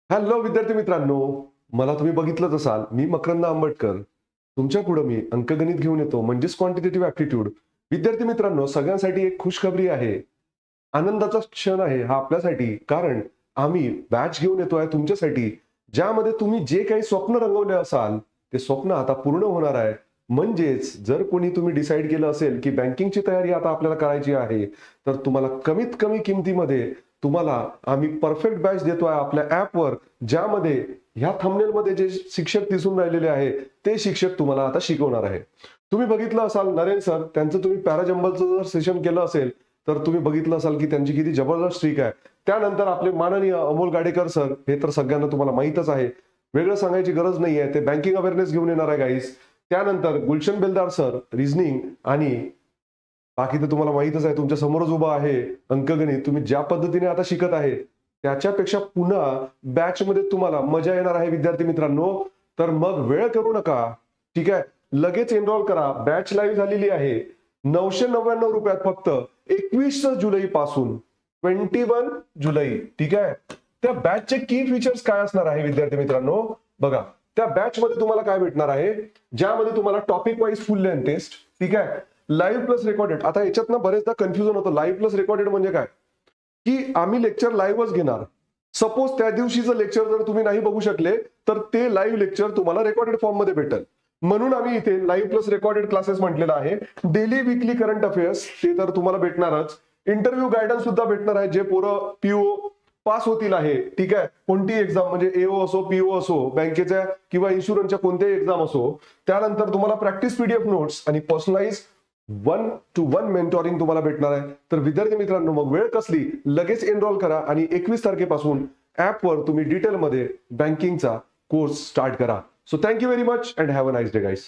Hello विद्यार्थी मित्रांनो, मला तुम्ही बघितलंच असाल, मी मकरंद आंबटकर. तुमच्या पुढे मी अंकगणित घेऊन येतो म्हणजेच क्वांटिटेटिव्ह ॲप्टिट्यूड. विद्यार्थी मित्रांनो, सगळ्यांसाठी एक खुशखबरी आहे. आनंदाचा क्षण आहे हा आपल्यासाठी, कारण आम्ही बॅच घेऊन येतोय तुमच्यासाठी, ज्यामध्ये तुम्ही जे काही स्वप्न रंगवले असाल ते स्वप्न आता पूर्ण होणार आहे. म्हणजेच जर कोणी तुम्ही डिसाईड केलं असेल की बँकिंगची तयारी आता आपल्याला करायची आहे, तर तुम्हाला कमीत कमी किमतीमध्ये तुम्हाला आम्ही परफेक्ट बॅच देतोय आपल्या ॲपवर, ज्यामध्ये ह्या थंबनेलमध्ये जे शिक्षक दिसून राहिलेले आहे ते शिक्षक तुम्हाला आता शिकवणार आहे. तुम्ही बघितलं असाल नरेन सर, त्यांचं तुम्ही पॅराजंबलचं जर सेशन केलं असेल तर तुम्ही बघितलं असाल की त्यांची किती जबरदस्त ट्रिक आहे. त्यानंतर आपले माननीय अमोल गाडेकर सर, हे तर सगळ्यांना तुम्हाला माहीतच आहे, वेगळं सांगायची गरज नाहीये, ते बँकिंग अवेअरनेस घेऊन येणार आहे गाईस. त्यानंतर गुलशन बेलदार सर रिझनिंग, आणि बाकी तर तुम्हाला माहीतच आहे, तुमच्या समोरच उभा आहे अंकगणित. तुम्ही ज्या पद्धतीने आता शिकत आहे त्याच्यापेक्षा पुन्हा बॅच मध्ये तुम्हाला मजा येणार आहे विद्यार्थी मित्रांनो. तर मग वेळ करू नका, ठीक आहे, लगेच एनरोल करा. बॅच लाईव्ह झालेली आहे 999 रुपयात, फक्त 21 जुलै पासून 21 जुलै, ठीक आहे. त्या बॅचचे की फीचर्स काय असणार आहे विद्यार्थी मित्रांनो बघा. त्या बॅच मध्ये तुम्हाला काय भेटणार आहे, ज्यामध्ये तुम्हाला topic wise full length test, ठीक आहे, लाईव्ह प्लस रेकॉर्डेड. आता याच्यात ना बरेचदा कन्फ्युजन होतं, लाईव्ह प्लस रेकॉर्डेड म्हणजे काय, की आम्ही लेक्चर लाईव्हच घेणार. सपोज त्या दिवशीचं लेक्चर जर तुम्ही नाही बघू शकले तर ते लाईव्ह लेक्चर तुम्हाला रेकॉर्डेड फॉर्म मध्ये भेटेल. म्हणून आम्ही इथे लाईव्ह प्लस रेकॉर्डेड क्लासेस म्हटलेलं आहे. डेली वीकली करंट अफेअर्स ते तर तुम्हाला भेटणारच. इंटरव्ह्यू गायडन्स सुद्धा भेटणार आहे, जे पोरं पीओ पास होतील आहे, ठीक आहे, कोणतीही एक्झाम म्हणजे एओ असो, पीओ असो, बँकेच्या किंवा इन्शुरन्सच्या कोणत्याही एक्झाम असो. त्यानंतर तुम्हाला प्रॅक्टिस पीडीएफ नोट्स आणि पर्सनलाइज 1-to-1 मेंटॉरिंग तुम्हाला भेटणार आहे. तर विद्यार्थी मित्रांनो, मग वेळ कसली, लगेच एनरोल करा आणि 21 तारखेपासून ऍपवर तुम्ही डिटेलमध्ये बँकिंगचा कोर्स स्टार्ट करा. So thank you very much and have a nice day guys.